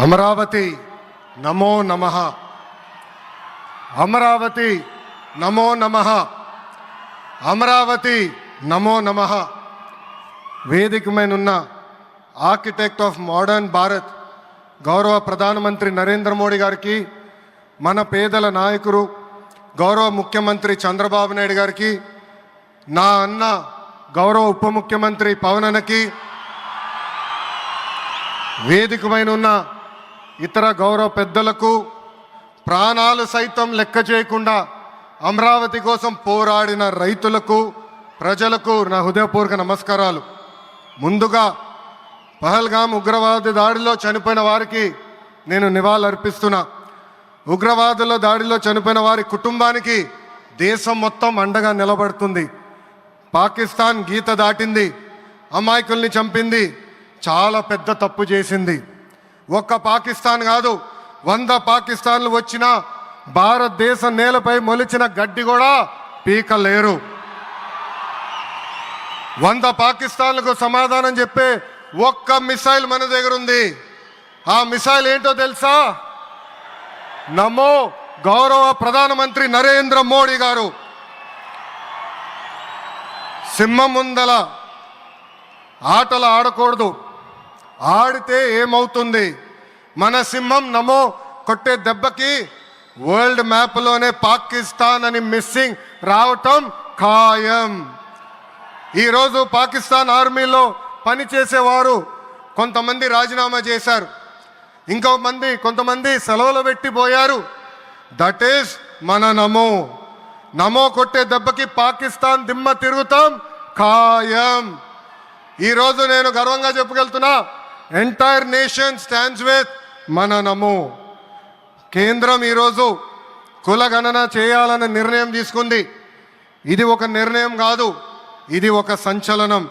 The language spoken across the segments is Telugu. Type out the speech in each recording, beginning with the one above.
అమరావతి నమో నమః. అమరావతి నమో నమః. అమరావతి నమో నమః. వేదికమైనున్న ఆర్కిటెక్ట్ ఆఫ్ మోడర్న్ భారత్ గౌరవ ప్రధానమంత్రి నరేంద్ర మోడీ గారికి, మన పేదల నాయకుడు గౌరవ ముఖ్యమంత్రి చంద్రబాబు నాయుడు గారికి, నా అన్న గౌరవ ఉప ముఖ్యమంత్రి పవన్ అన్నకి, వేదికమైనున్న ఇతర గౌరవ పెద్దలకు, ప్రాణాలు సైతం లెక్క చేయకుండా అమరావతి కోసం పోరాడిన రైతులకు, ప్రజలకు నా హృదయపూర్వక నమస్కారాలు. ముందుగా పహల్గామ్ ఉగ్రవాద దాడిలో చనిపోయిన వారికి నేను నివాళులర్పిస్తున్నా. ఉగ్రవాదుల దాడిలో చనిపోయిన వారి కుటుంబానికి దేశం మొత్తం అండగా నిలబడుతుంది. పాకిస్తాన్ గీత దాటింది, అమాయకుల్ని చంపింది, చాలా పెద్ద తప్పు చేసింది. ఒక్క పాకిస్తాన్ కాదు, 100 పాకిస్తాన్లు వచ్చినా భారతదేశం నేలపై మొలిచిన గడ్డి కూడా పీకలేరు. 100 పాకిస్తాన్లకు సమాధానం చెప్పే ఒక్క మిసైల్ మన దగ్గర ఉంది. ఆ మిసైల్ ఏంటో తెలుసా? నమో గౌరవ ప్రధానమంత్రి నరేంద్ర మోడీ గారు. సింహం ముందల ఆటలు ఆడకూడదు, ఆడితే ఏమవుతుంది? మన సింహం నమో కొట్టే దెబ్బకి వరల్డ్ మ్యాప్లోనే పాకిస్తాన్ అని మిస్సింగ్ రావటం ఖాయం. ఈరోజు పాకిస్తాన్ ఆర్మీలో పనిచేసేవారు కొంతమంది రాజీనామా చేశారు, కొంతమంది సెలవులు పెట్టిపోయారు. దట్ ఈస్ మన నమో. నమో కొట్టే దెబ్బకి పాకిస్తాన్ దిమ్మ తిరుగుతాం ఖాయం. ఈరోజు నేను గర్వంగా చెప్పగలుగుతున్నా, ఎంటైర్ నేషన్ స్టాండ్స్ విత్ మన నమో. కేంద్రం ఈరోజు కులగణన చేయాలన్న నిర్ణయం తీసుకుంది. ఇది ఒక నిర్ణయం కాదు, ఇది ఒక సంచలనం.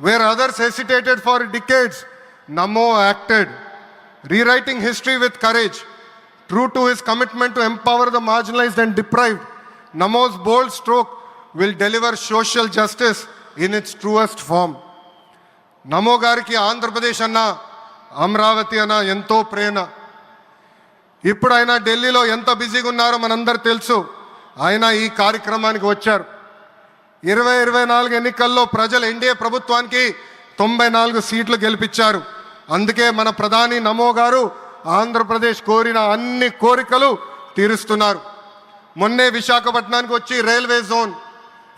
Wear others hesitated for decades, Namo acted, rewriting history with courage. True to his commitment to empower the marginalized and deprived, Namo's bold stroke will deliver social justice in its truest form. నమో గారికి ఆంధ్రప్రదేశ్ అన్న, అమరావతి అన్న ఎంతో ప్రేమ. ఇప్పుడు ఆయన ఢిల్లీలో ఎంత బిజీగా ఉన్నారో మనందరూ తెలుసు. ఆయన ఈ కార్యక్రమానికి వచ్చారు. 2024 ఎన్నికల్లో ప్రజలు ఎన్డీఏ ప్రభుత్వానికి 94 సీట్లు గెలిపించారు. అందుకే మన ప్రధాని నమో గారు ఆంధ్రప్రదేశ్ కోరిన అన్ని కోరికలు తీరుస్తున్నారు. మొన్నే విశాఖపట్నానికి వచ్చి railway zone,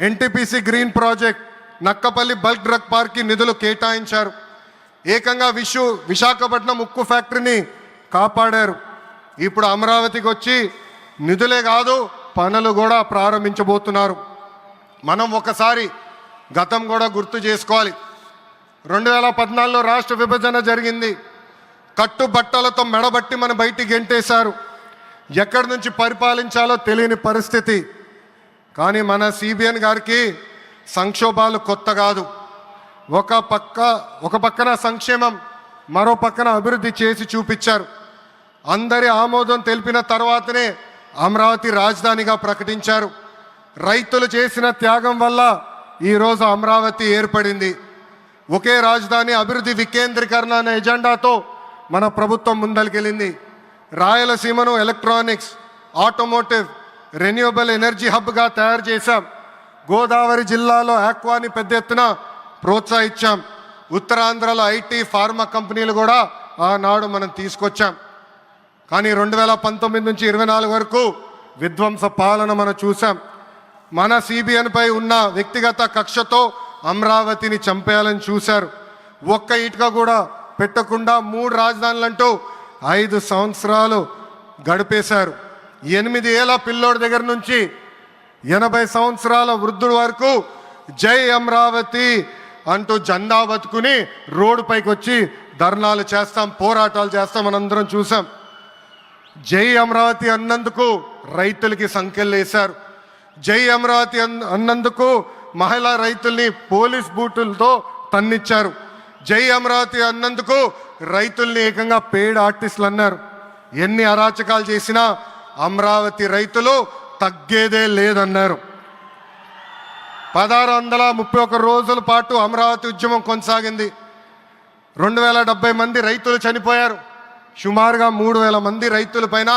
NTPC green project, Nakkapalli bulk drug పార్క్కి నిధులు కేటాయించారు. ఏకంగా విశాఖపట్నం ఉక్కు ఫ్యాక్టరీని కాపాడారు. ఇప్పుడు అమరావతికి వచ్చి నిధులే కాదు, పనులు కూడా ప్రారంభించబోతున్నారు. మనం ఒకసారి గతం కూడా గుర్తు చేసుకోవాలి. 2014లో రాష్ట్ర విభజన జరిగింది. కట్టుబట్టలతో మెడబట్టి మన బయటికి గెంటేశారు. ఎక్కడి నుంచి పరిపాలించాలో తెలియని పరిస్థితి. కానీ మన సిబిఎన్ గారికి సంక్షోభాలు కొత్త కాదు. ఒక పక్కన సంక్షేమం, మరో పక్కన అభివృద్ధి చేసి చూపించారు. అందరి ఆమోదం తెలిపిన తర్వాతనే అమరావతి రాజధానిగా ప్రకటించారు. రైతులు చేసిన త్యాగం వల్ల ఈరోజు అమరావతి ఏర్పడింది. ఒకే రాజధాని, అభివృద్ధి, వికేంద్రీకరణ అనే ఎజెండాతో మన ప్రభుత్వం ముందరికెళ్ళింది. రాయలసీమను ఎలక్ట్రానిక్స్, ఆటోమోటివ్, రెన్యూవబుల్ ఎనర్జీ హబ్గా తయారు చేశాం. గోదావరి జిల్లాలో ఆక్వాని పెద్ద ఎత్తున ప్రోత్సహించాం. ఉత్తరాంధ్రలో ఐటీ, ఫార్మా కంపెనీలు కూడా ఆనాడు మనం తీసుకొచ్చాం. కానీ 2019 నుంచి 24 వరకు విధ్వంస పాలన మనం చూసాం. మన సిబిఎన్పై ఉన్న వ్యక్తిగత కక్షతో అమరావతిని చంపేయాలని చూశారు. ఒక్క ఇటుక కూడా పెట్టకుండా 3 రాజధానులంటూ 5 సంవత్సరాలు గడిపేశారు. 8 ఏళ్ల పిల్లోడి దగ్గర నుంచి 80 సంవత్సరాల వృద్ధుడి వరకు జై అమరావతి అంటూ జెండా బతుకుని రోడ్డు పైకి వచ్చి ధర్నాలు చేస్తాం, పోరాటాలు చేస్తాం, మనందరం చూసాం. జై అమరావతి అన్నందుకు రైతులకి సంఖ్యలు వేశారు. జై అమరావతి అన్నందుకు మహిళా రైతుల్ని పోలీస్ బూటులతో తన్నిచ్చారు. జై అమరావతి అన్నందుకు రైతుల్ని ఏకంగా పెయిడ్ ఆర్టిస్టులు అన్నారు. ఎన్ని అరాచకాలు చేసినా అమరావతి రైతులు తగ్గేదే లేదన్నారు. 1631 రోజుల పాటు అమరావతి ఉద్యమం కొనసాగింది. 2070 మంది రైతులు చనిపోయారు. సుమారుగా 3,000 మంది రైతులపైన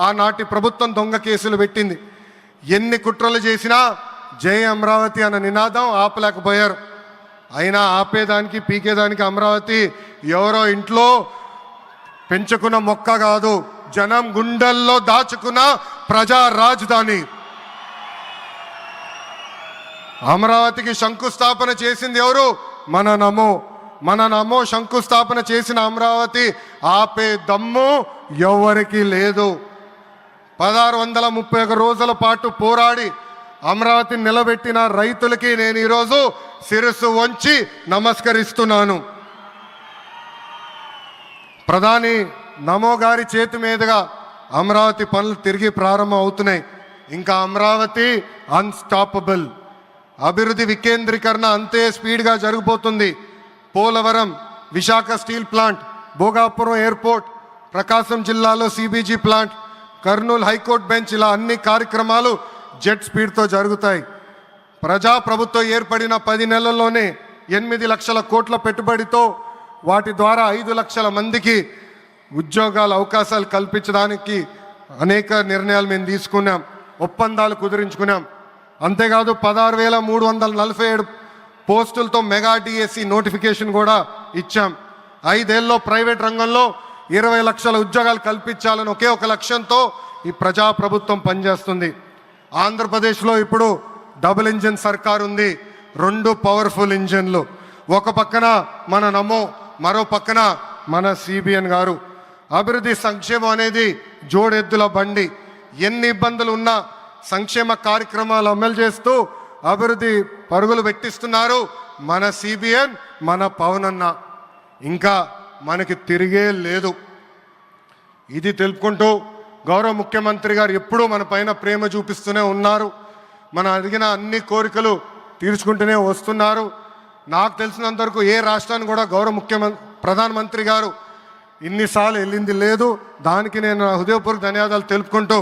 ఆనాటి ప్రభుత్వం దొంగ కేసులు పెట్టింది. ఎన్ని కుట్రలు చేసినా జై అమరావతి అన్న నినాదం ఆపలేకపోయారు. అయినా ఆపేదానికి పీకేదానికి అమరావతి ఎవరో ఇంట్లో పెంచుకున్న మొక్క కాదు, జనం గుండెల్లో దాచుకున్న ప్రజా రాజధాని. అమరావతికి శంకుస్థాపన చేసింది ఎవరు? మన నమో శంకుస్థాపన చేసిన అమరావతి ఆపే దమ్ము ఎవరికి లేదు. 1631 రోజుల పాటు పోరాడి అమరావతిని నిలబెట్టిన రైతులకి నేను ఈరోజు శిరస్సు వంచి నమస్కరిస్తున్నాను. ప్రధాని నమో గారి చేతి మీదుగా అమరావతి పనులు తిరిగి ప్రారంభం అవుతున్నాయి. ఇంకా అమరావతి అన్స్టాపబుల్. అభివృద్ధి వికేంద్రీకరణ అంతే స్పీడ్గా జరిగిపోతుంది. Polavaram, Visakha steel plant, Bhogapuram airport, Prakasam జిల్లాలో CBG plant, Kurnool high court bench, ఇలా అన్ని కార్యక్రమాలు జెట్ స్పీడ్తో జరుగుతాయి. ప్రజాప్రభుత్వం ఏర్పడిన 10 నెలల్లోనే 8 లక్షల కోట్ల పెట్టుబడితో వాటి ద్వారా 5 లక్షల మందికి ఉద్యోగాల అవకాశాలు కల్పించడానికి అనేక నిర్ణయాలు మేము తీసుకున్నాం, ఒప్పందాలు కుదిరించుకున్నాం. అంతేకాదు 16,347 పోస్టులతో మెగా డిఎస్సి నోటిఫికేషన్ కూడా ఇచ్చాం. 5 ఏళ్ళలో ప్రైవేట్ రంగంలో 20 లక్షల ఉద్యోగాలు కల్పించాలని ఒకే ఒక లక్ష్యంతో ఈ ప్రజాప్రభుత్వం పనిచేస్తుంది. ఆంధ్రప్రదేశ్లో ఇప్పుడు డబుల్ ఇంజిన్ సర్కార్ ఉంది. 2 పవర్ఫుల్ ఇంజిన్లు. ఒక పక్కన మన నమో, మరో పక్కన మన సిబిఎన్ గారు. అభివృద్ధి సంక్షేమం అనేది జోడెద్దుల బండి. ఎన్ని ఇబ్బందులు ఉన్నా సంక్షేమ కార్యక్రమాలు అమలు చేస్తూ అభివృద్ధి పరుగులు పెట్టిస్తున్నారు మన సిబిఎన్, మన పవన్ అన్న. ఇంకా మనకి తిరిగే లేదు. ఇది తెలుపుకుంటూ గౌరవ ముఖ్యమంత్రి గారు ఎప్పుడూ మన పైన ప్రేమ చూపిస్తూనే ఉన్నారు. మనం అడిగిన అన్ని కోరికలు తీర్చుకుంటూనే వస్తున్నారు. నాకు తెలిసినంత వరకు ఏ రాష్ట్రాన్ని కూడా గౌరవ ప్రధానమంత్రి గారు ఇన్నిసార్లు వెళ్ళింది లేదు. దానికి నేను హృదయపూర్వక ధన్యవాదాలు తెలుపుకుంటూ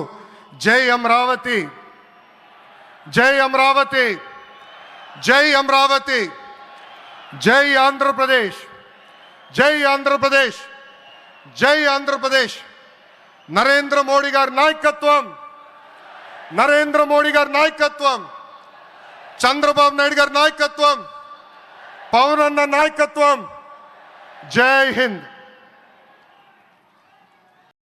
జై అమరావతి, జై అమరావతి, జై అమరావతి, జై ఆంధ్రప్రదేశ్, జై ఆంధ్రప్రదేశ్, జై ఆంధ్రప్రదేశ్. నరేంద్ర మోడీ గారి నాయకత్వం, నరేంద్ర మోడీ గారి నాయకత్వం, చంద్రబాబు నాయుడు గారి నాయకత్వం, పవన్ అన్న నాయకత్వం. జై హింద్.